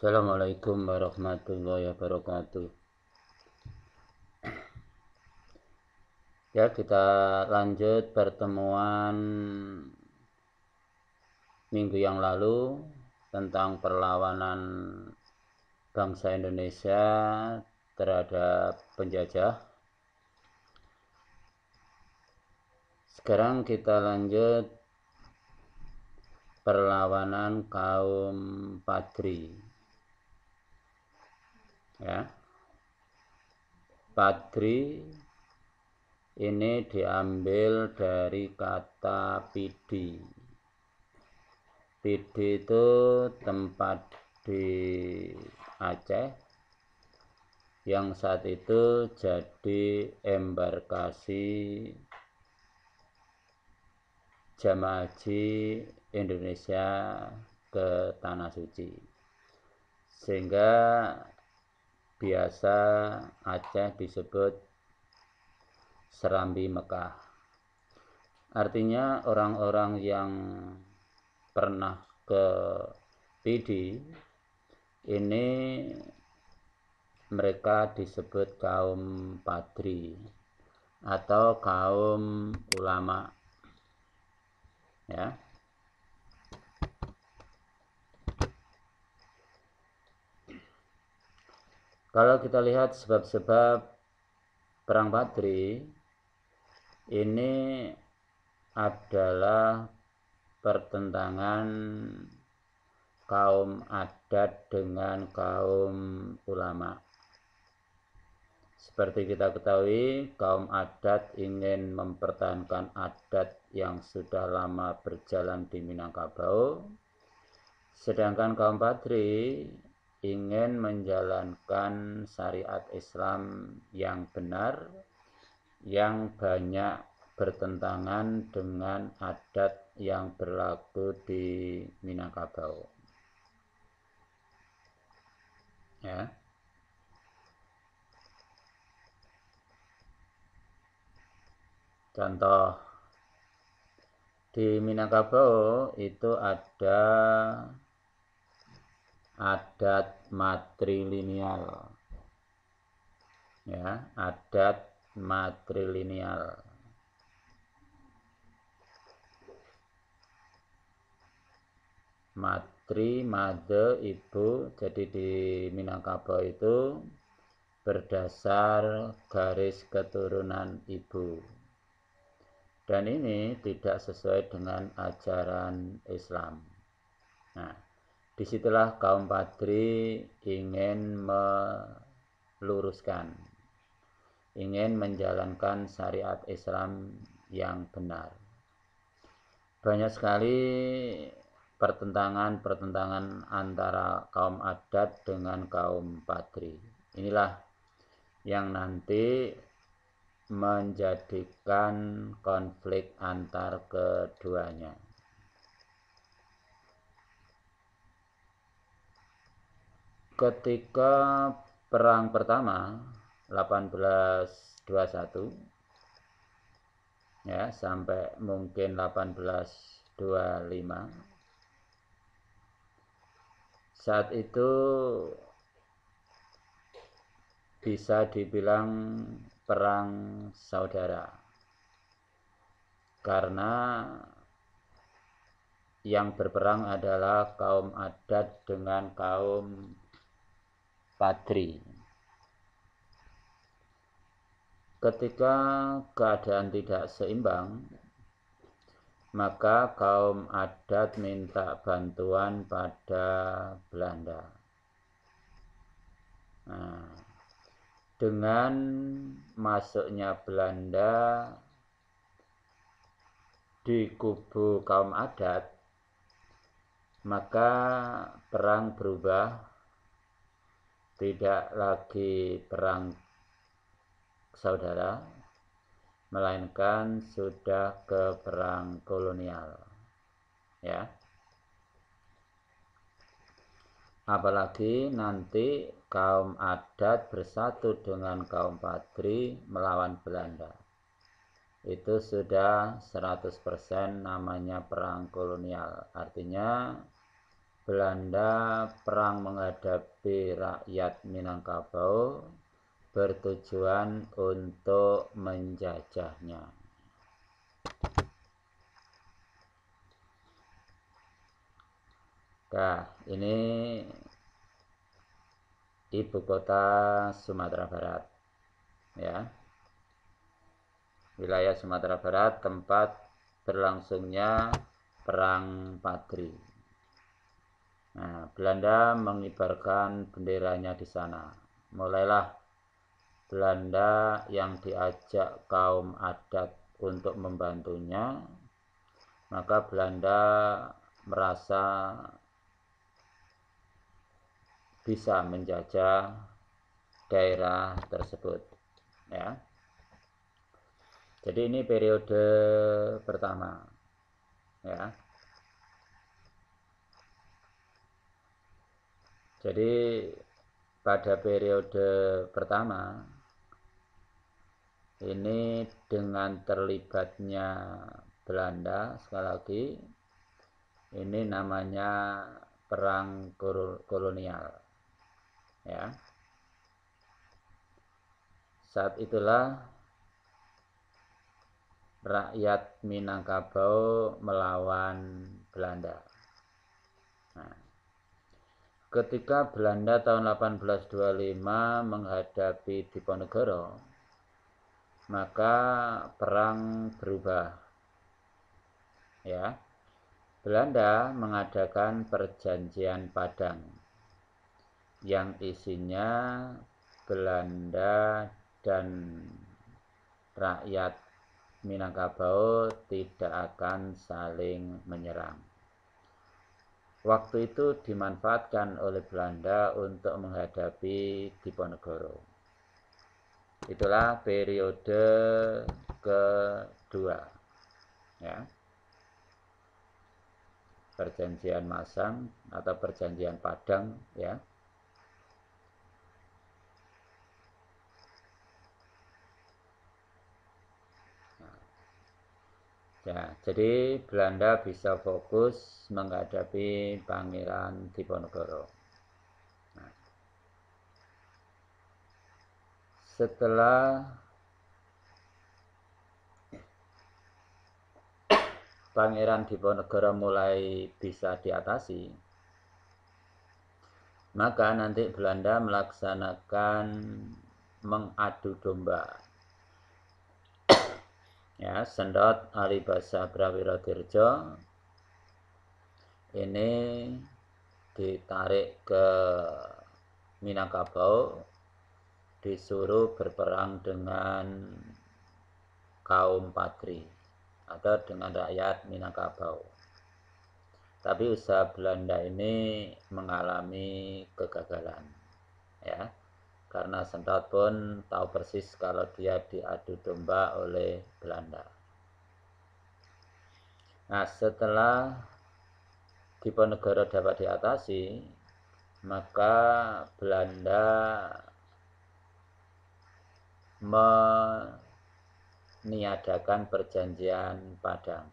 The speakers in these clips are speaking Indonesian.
Assalamualaikum warahmatullahi wabarakatuh. Ya, kita lanjut pertemuan minggu yang lalu tentang perlawanan bangsa Indonesia terhadap penjajah. Sekarang kita lanjut perlawanan kaum Padri. Ya. Padri ini diambil dari kata pidi. Pidi itu tempat di Aceh yang saat itu jadi embarkasi jamaah haji Indonesia ke Tanah Suci, sehingga biasa Aceh disebut Serambi Mekah. Artinya orang-orang yang pernah ke Pidi ini mereka disebut kaum Padri atau kaum ulama, ya. Kalau kita lihat sebab-sebab perang Padri ini adalah pertentangan kaum adat dengan kaum ulama. Seperti kita ketahui, kaum adat ingin mempertahankan adat yang sudah lama berjalan di Minangkabau, sedangkan kaum Padri ingin menjalankan syariat Islam yang benar, yang banyak bertentangan dengan adat yang berlaku di Minangkabau. Ya. Contoh, di Minangkabau itu ada adat matrilineal. Ya, adat matrilineal. Matri, made, ibu. Jadi di Minangkabau itu berdasar garis keturunan ibu. Dan ini tidak sesuai dengan ajaran Islam. Nah, disitulah kaum Padri ingin meluruskan, ingin menjalankan syariat Islam yang benar. Banyak sekali pertentangan antara kaum adat dengan kaum Padri. Inilah yang nanti menjadikan konflik antar keduanya. Ketika perang pertama 1821 ya sampai mungkin 1825, saat itu bisa dibilang perang saudara, karena yang berperang adalah kaum adat dengan kaum Padri. Ketika keadaan tidak seimbang, maka kaum adat minta bantuan pada Belanda. Nah, dengan masuknya Belanda di kubu kaum adat, maka perang berubah, tidak lagi perang saudara, melainkan sudah ke perang kolonial. Ya. Apalagi nanti kaum adat bersatu dengan kaum Padri melawan Belanda. Itu sudah 100% namanya perang kolonial. Artinya Belanda perang menghadapi rakyat Minangkabau bertujuan untuk menjajahnya. Nah, ini ibu kota Sumatera Barat, ya. Wilayah Sumatera Barat tempat berlangsungnya Perang Padri. Nah, Belanda mengibarkan benderanya di sana. Mulailah Belanda yang diajak kaum adat untuk membantunya, maka Belanda merasa bisa menjajah daerah tersebut, ya. Jadi ini periode pertama, ya. Jadi pada periode pertama ini dengan terlibatnya Belanda, sekali lagi ini namanya perang kolonial, ya. Saat itulah rakyat Minangkabau melawan Belanda. Nah, ketika Belanda tahun 1825 menghadapi Diponegoro, maka perang berubah, ya. Belanda mengadakan perjanjian Padang yang isinya Belanda dan rakyat Minangkabau tidak akan saling menyerang. Waktu itu dimanfaatkan oleh Belanda untuk menghadapi Diponegoro. Itulah periode kedua, ya. Perjanjian Masang atau perjanjian Padang, ya. Ya, jadi Belanda bisa fokus menghadapi Pangeran Diponegoro. Nah, setelah Pangeran Diponegoro mulai bisa diatasi, maka nanti Belanda melaksanakan mengadu domba, ya. Sendot Alibasa Brawirodirjo ini ditarik ke Minangkabau, disuruh berperang dengan kaum Padri atau dengan rakyat Minangkabau. Tapi usaha Belanda ini mengalami kegagalan, ya. Karena Sendot pun tahu persis kalau dia diadu domba oleh Belanda. Nah, setelah Diponegoro dapat diatasi, maka Belanda meniadakan perjanjian Padang,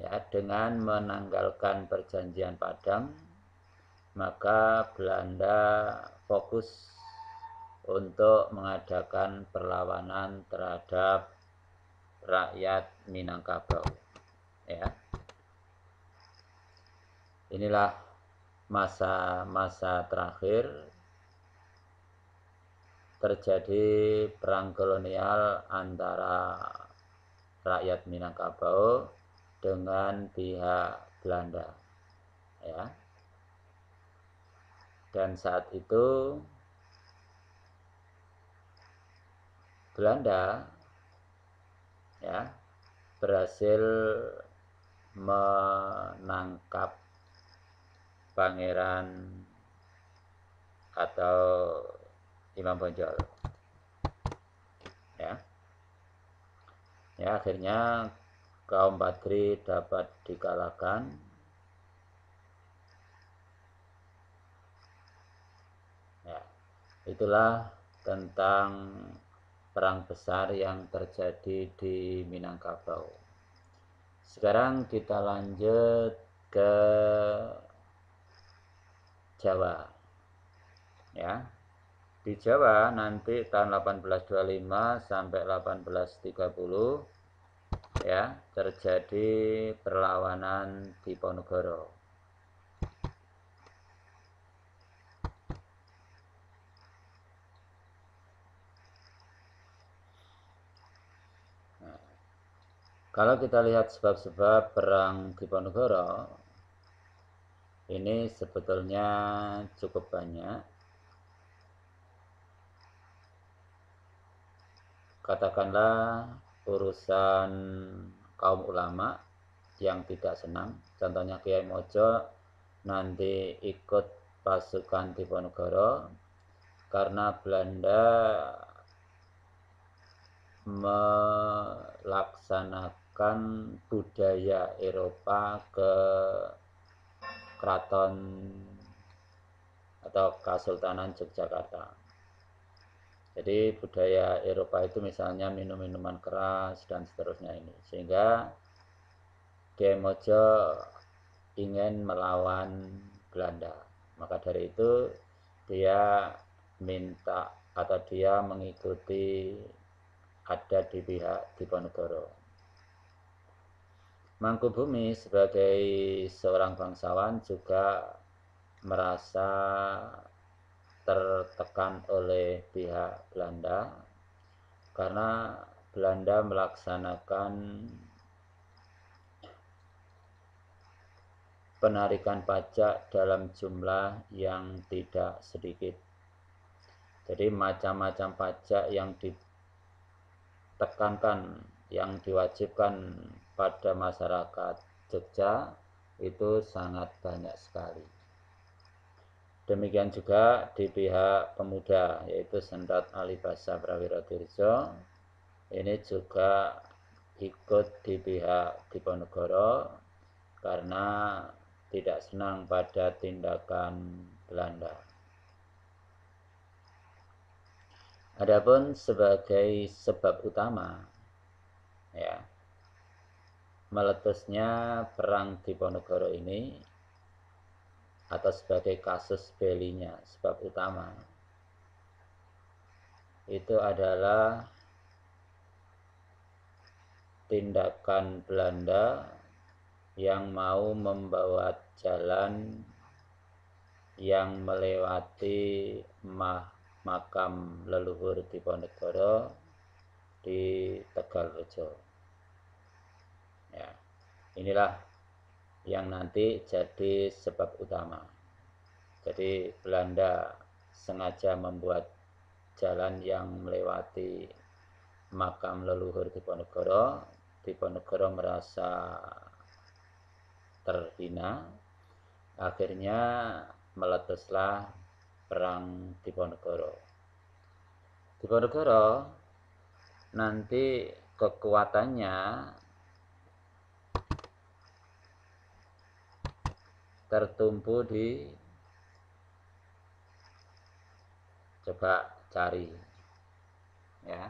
ya. Dengan menanggalkan perjanjian Padang, maka Belanda fokus untuk mengadakan perlawanan terhadap rakyat Minangkabau, ya. Inilah masa-masa terakhir terjadi perang kolonial antara rakyat Minangkabau dengan pihak Belanda, ya. Dan saat itu Belanda, ya, berhasil menangkap Pangeran atau Imam Bonjol, ya. Ya, akhirnya kaum Padri dapat dikalahkan. Ya, itulah tentang perang besar yang terjadi di Minangkabau. Sekarang kita lanjut ke Jawa. Ya. Di Jawa nanti tahun 1825 sampai 1830 ya terjadi perlawanan Diponegoro. Nah, kalau kita lihat sebab-sebab perang Diponegoro ini sebetulnya cukup banyak. Katakanlah urusan kaum ulama yang tidak senang, contohnya Kiai Mojo nanti ikut pasukan Diponegoro karena Belanda melaksanakan budaya Eropa ke Keraton atau Kesultanan Yogyakarta. Jadi budaya Eropa itu misalnya minum-minuman keras dan seterusnya ini. Sehingga Kiai Mojo ingin melawan Belanda. Maka dari itu dia minta atau dia mengikuti ada di pihak Diponegoro. Mangkubumi sebagai seorang bangsawan juga merasa tertekan oleh pihak Belanda karena Belanda melaksanakan penarikan pajak dalam jumlah yang tidak sedikit. Jadi macam-macam pajak yang ditekankan, yang diwajibkan pada masyarakat Jogja itu sangat banyak sekali. Demikian juga di pihak pemuda, yaitu Sendat Alibasa Prawirodirjo, ini juga ikut di pihak Diponegoro karena tidak senang pada tindakan Belanda. Adapun sebagai sebab utama, ya, meletusnya perang Diponegoro ini atau sebagai kasus bellinya, sebab utama itu adalah tindakan Belanda yang mau membawa jalan yang melewati makam leluhur Diponegoro di Tegalrejo. Ya, inilah yang nanti jadi sebab utama. Jadi Belanda sengaja membuat jalan yang melewati makam leluhur Diponegoro. Diponegoro merasa terhina. Akhirnya meletuslah perang Diponegoro. Diponegoro nanti kekuatannya tertumpu di, coba cari ya,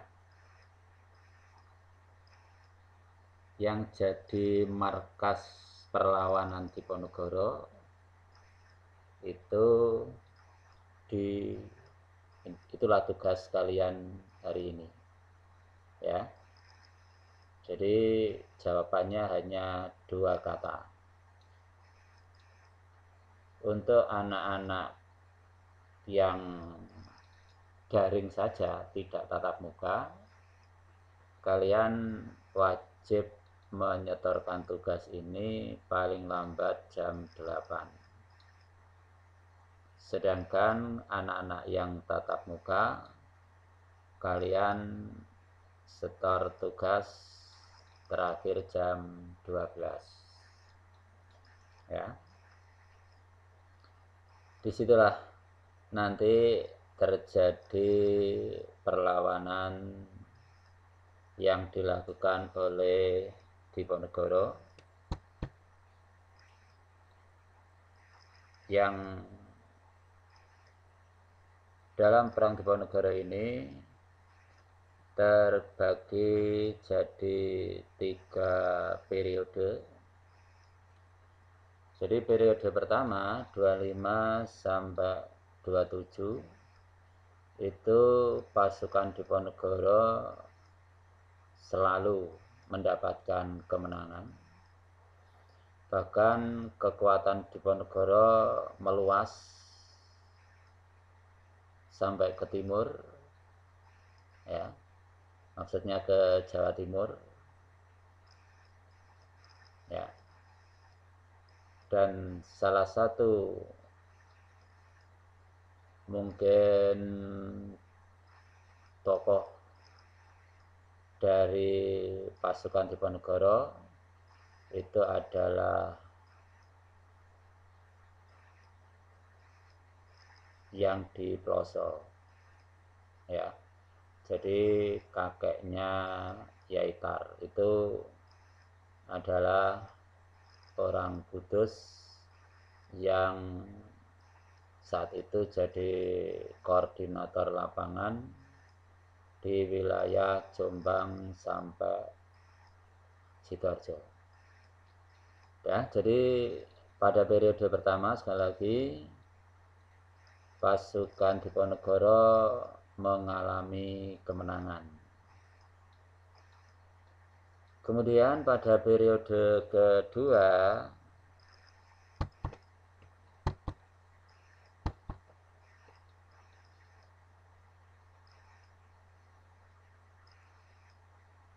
yang jadi markas perlawanan Diponegoro itu itulah tugas kalian hari ini ya. Jadi jawabannya hanya 2 kata. Untuk anak-anak yang daring saja, tidak tatap muka, kalian wajib menyetorkan tugas ini paling lambat jam 8. Sedangkan anak-anak yang tatap muka, kalian setor tugas terakhir jam 12. Ya. Disitulah nanti terjadi perlawanan yang dilakukan oleh Diponegoro yang dalam perang Diponegoro ini terbagi jadi 3 periode. Jadi periode pertama 25 sampai 27 itu pasukan Diponegoro selalu mendapatkan kemenangan. Bahkan kekuatan Diponegoro meluas sampai ke timur, ya, maksudnya ke Jawa Timur, ya. Dan salah satu mungkin tokoh dari pasukan Diponegoro itu adalah yang di Ploso, ya. Jadi kakeknya Yaitar itu adalah orang Kudus yang saat itu jadi koordinator lapangan di wilayah Jombang sampai Sidoarjo. Ya, jadi pada periode pertama sekali lagi pasukan Diponegoro mengalami kemenangan. Kemudian pada periode kedua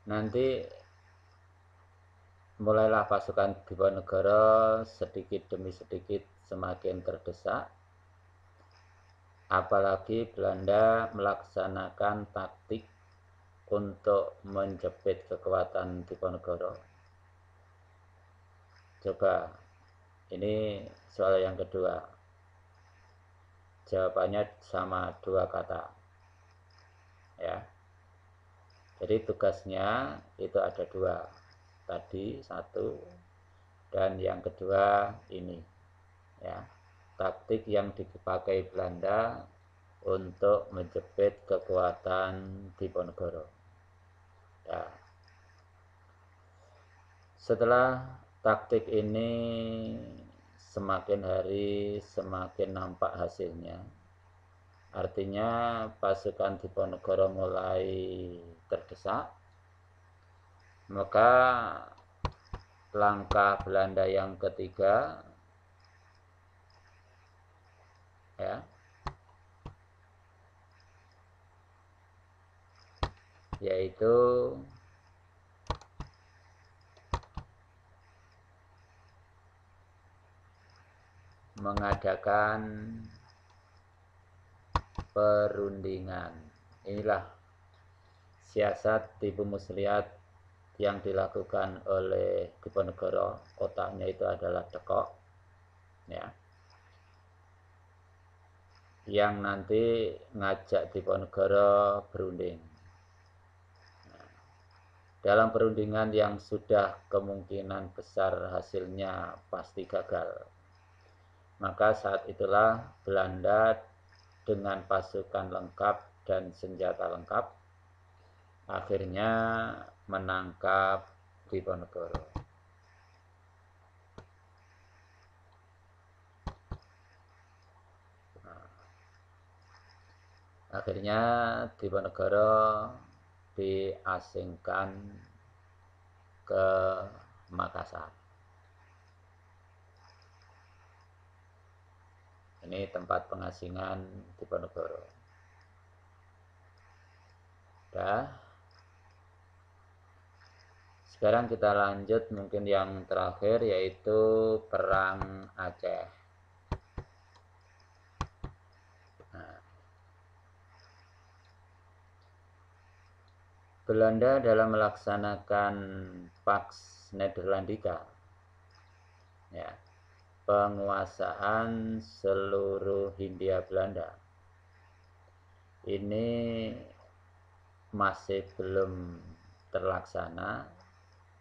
nanti mulailah pasukan Diponegoro sedikit demi sedikit semakin terdesak, apalagi Belanda melaksanakan taktik untuk menjepit kekuatan Diponegoro. Coba, ini soal yang kedua. Jawabannya sama dua kata, ya. Jadi tugasnya itu ada dua. Tadi satu, dan yang kedua ini, ya. Taktik yang dipakai Belanda untuk menjepit kekuatan Diponegoro. Ya. Setelah taktik ini semakin hari semakin nampak hasilnya, artinya pasukan Diponegoro mulai terdesak, maka langkah Belanda yang ketiga, ya, yaitu mengadakan perundingan. Inilah siasat tipu muslihat yang dilakukan oleh Diponegoro. Otaknya itu adalah dekok, ya, yang nanti ngajak Diponegoro berunding. Dalam perundingan yang sudah kemungkinan besar hasilnya pasti gagal, maka saat itulah Belanda dengan pasukan lengkap dan senjata lengkap akhirnya menangkap Diponegoro. Akhirnya Diponegoro diasingkan ke Makassar. Ini tempat pengasingan Diponegoro. Dah. Sekarang kita lanjut mungkin yang terakhir, yaitu Perang Aceh. Belanda dalam melaksanakan Pax Nederlandica, ya, penguasaan seluruh Hindia Belanda, ini masih belum terlaksana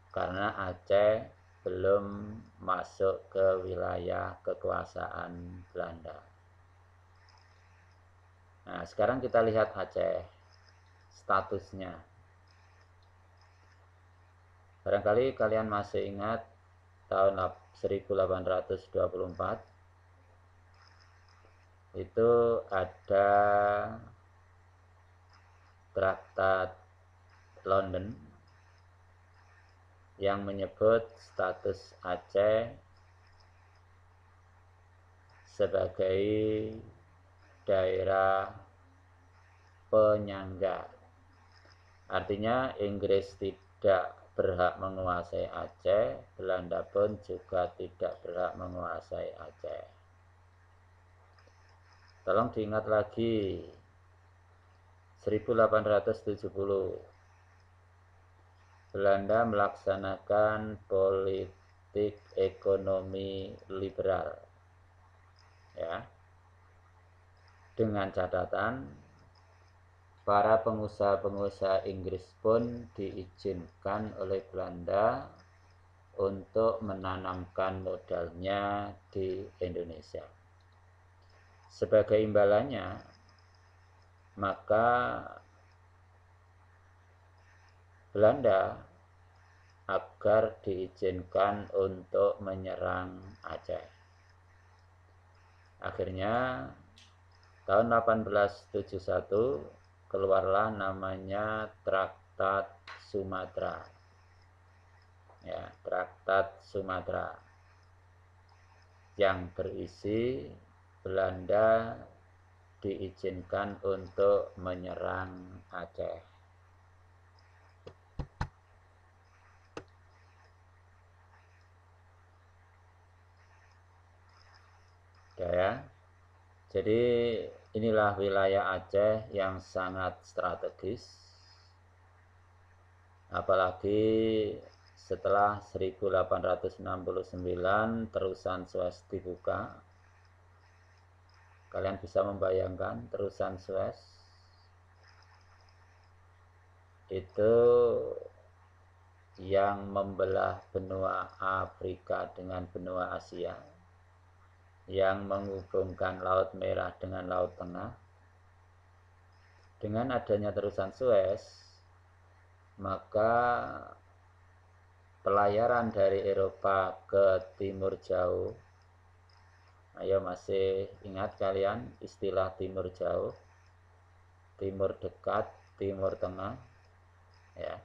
karena Aceh belum masuk ke wilayah kekuasaan Belanda. Nah, sekarang kita lihat Aceh, statusnya. Barangkali kalian masih ingat tahun 1824 itu ada Traktat London yang menyebut status Aceh sebagai daerah penyangga. Artinya Inggris tidak berhak menguasai Aceh, Belanda pun juga tidak berhak menguasai Aceh. Tolong diingat lagi, 1870 Belanda melaksanakan politik ekonomi liberal, ya, dengan catatan para pengusaha-pengusaha Inggris pun diizinkan oleh Belanda untuk menanamkan modalnya di Indonesia. Sebagai imbalannya, maka Belanda agar diizinkan untuk menyerang Aceh. Akhirnya tahun 1871 keluarlah namanya Traktat Sumatera. Ya, Traktat Sumatera yang berisi Belanda diizinkan untuk menyerang Aceh. Ya, jadi inilah wilayah Aceh yang sangat strategis, apalagi setelah 1869 terusan Suez dibuka. Kalian bisa membayangkan terusan Suez itu yang membelah benua Afrika dengan benua Asia, yang menghubungkan Laut Merah dengan Laut Tengah. Dengan adanya terusan Suez, maka pelayaran dari Eropa ke timur jauh, ayo masih ingat kalian istilah timur jauh, timur dekat, timur tengah, ya.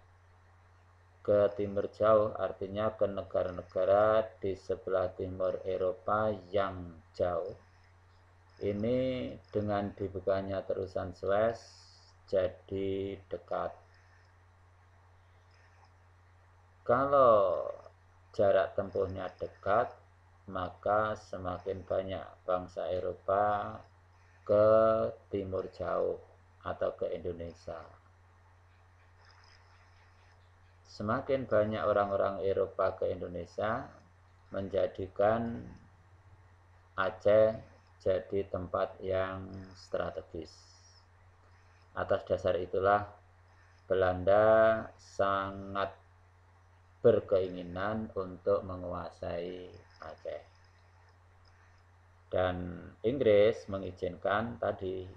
Ke timur jauh artinya ke negara-negara di sebelah timur Eropa yang jauh. Ini dengan dibukanya terusan Suez jadi dekat. Kalau jarak tempuhnya dekat, maka semakin banyak bangsa Eropa ke timur jauh atau ke Indonesia. Semakin banyak orang-orang Eropa ke Indonesia, menjadikan Aceh jadi tempat yang strategis. Atas dasar itulah Belanda sangat berkeinginan untuk menguasai Aceh. Dan Inggris mengizinkan tadi,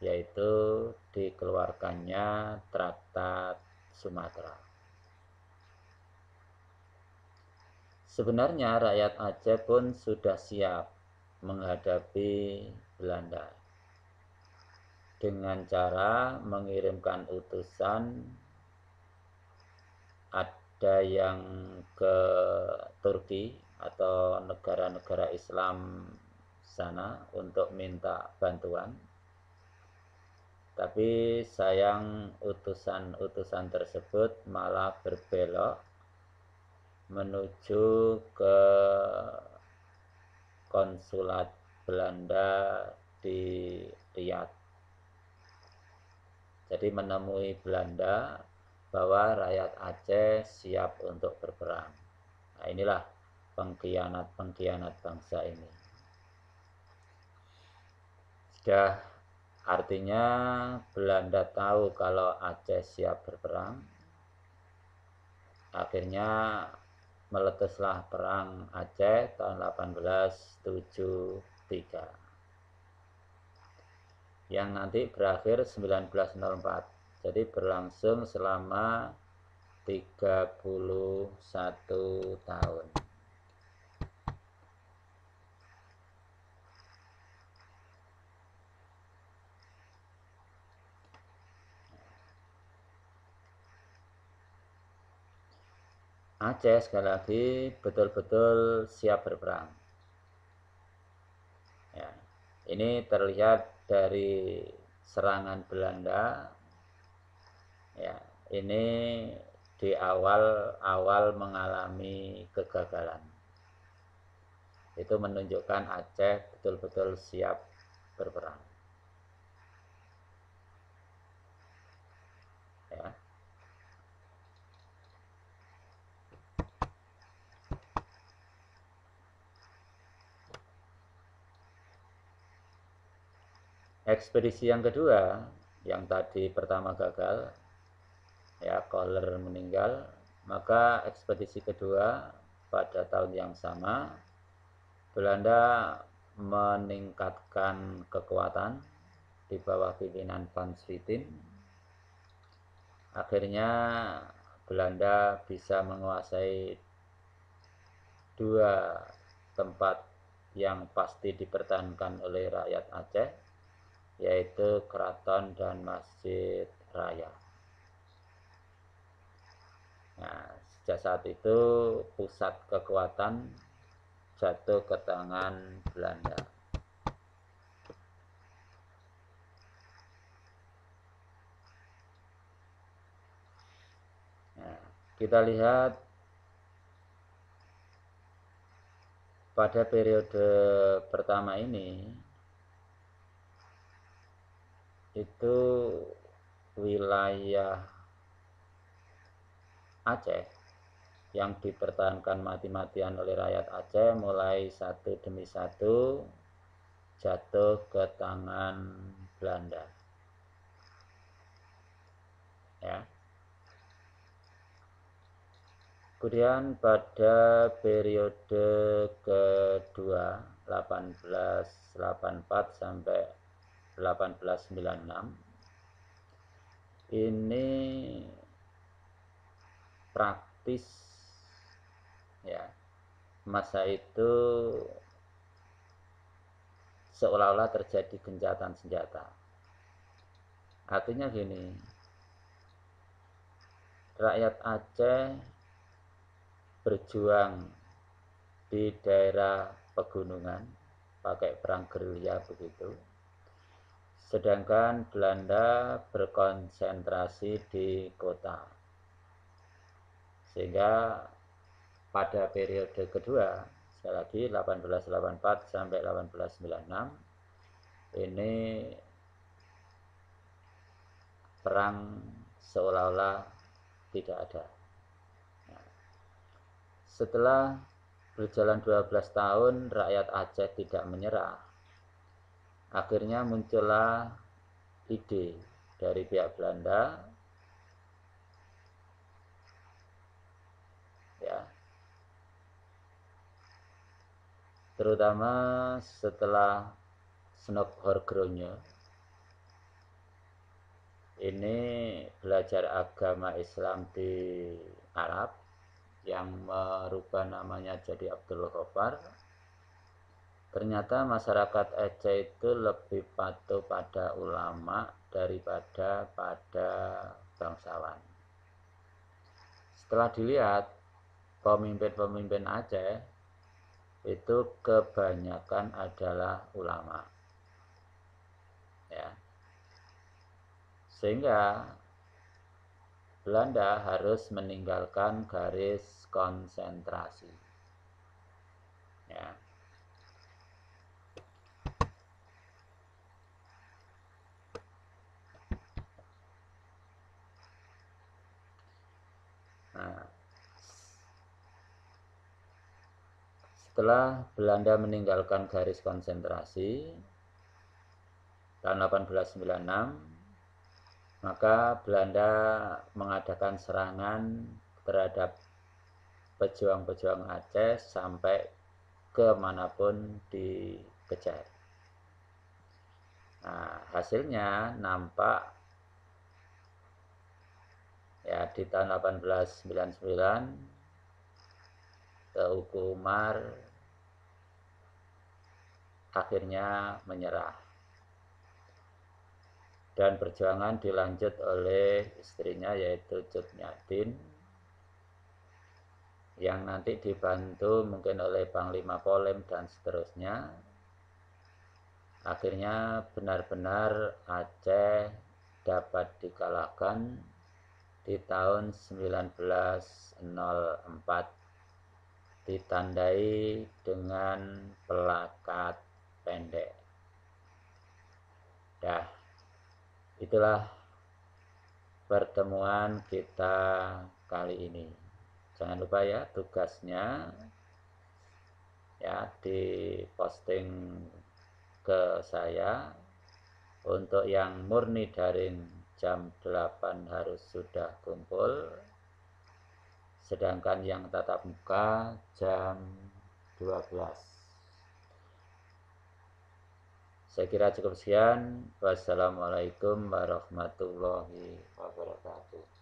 yaitu dikeluarkannya Traktat Sumatera. Sebenarnya rakyat Aceh pun sudah siap menghadapi Belanda dengan cara mengirimkan utusan, ada yang ke Turki atau negara-negara Islam sana untuk minta bantuan. Tapi sayang utusan-utusan tersebut malah berbelok menuju ke konsulat Belanda di Riyadh. Jadi menemui Belanda bahwa rakyat Aceh siap untuk berperang. Nah, inilah pengkhianat-pengkhianat bangsa ini. Sudah artinya Belanda tahu kalau Aceh siap berperang. Akhirnya meletuslah perang Aceh tahun 1873 yang nanti berakhir 1904. Jadi berlangsung selama 31 tahun. Aceh sekali lagi betul-betul siap berperang. Ya, ini terlihat dari serangan Belanda. Ya, ini di awal mengalami kegagalan. Itu menunjukkan Aceh betul-betul siap berperang. Ya. Ekspedisi yang kedua, yang tadi pertama gagal, ya Kohler meninggal, maka ekspedisi kedua pada tahun yang sama Belanda meningkatkan kekuatan di bawah pimpinan Van Swieten. Akhirnya Belanda bisa menguasai dua tempat yang pasti dipertahankan oleh rakyat Aceh, yaitu Keraton dan Masjid Raya. Nah, sejak saat itu pusat kekuatan jatuh ke tangan Belanda. Nah, kita lihat pada periode pertama ini itu wilayah Aceh yang dipertahankan mati-matian oleh rakyat Aceh mulai satu demi satu jatuh ke tangan Belanda. Ya. Kemudian pada periode kedua 1884 sampai 1896 ini praktis, ya, masa itu seolah-olah terjadi gencatan senjata. Artinya gini, rakyat Aceh berjuang di daerah pegunungan pakai perang gerilya begitu, sedangkan Belanda berkonsentrasi di kota. Sehingga pada periode kedua, sekali lagi 1884 sampai 1896 ini perang seolah-olah tidak ada. Nah, setelah berjalan 12 tahun rakyat Aceh tidak menyerah, akhirnya muncullah ide dari pihak Belanda, ya, terutama setelah Snokhorgronje ini belajar agama Islam di Arab yang merubah namanya jadi Abdul Ghaffar. Ternyata masyarakat Aceh itu lebih patuh pada ulama daripada pada bangsawan. Setelah dilihat, pemimpin-pemimpin Aceh itu kebanyakan adalah ulama, ya, sehingga Belanda harus meninggalkan garis konsentrasi, ya. Nah, setelah Belanda meninggalkan garis konsentrasi tahun 1896, maka Belanda mengadakan serangan terhadap pejuang-pejuang Aceh sampai kemanapun dikejar. Nah, hasilnya nampak, ya, di tahun 1899 Teuku Umar akhirnya menyerah dan perjuangan dilanjut oleh istrinya yaitu Cut Nyatin. yang nanti dibantu mungkin oleh Panglima Polem dan seterusnya. Akhirnya benar-benar Aceh dapat dikalahkan di tahun 1904, ditandai dengan pelakat pendek. Dah, itulah pertemuan kita kali ini. Jangan lupa ya tugasnya ya di posting ke saya. Untuk yang murni daring jam 8 harus sudah kumpul, sedangkan yang tatap muka jam 12. Saya kira cukup sekian. Wassalamualaikum warahmatullahi wabarakatuh.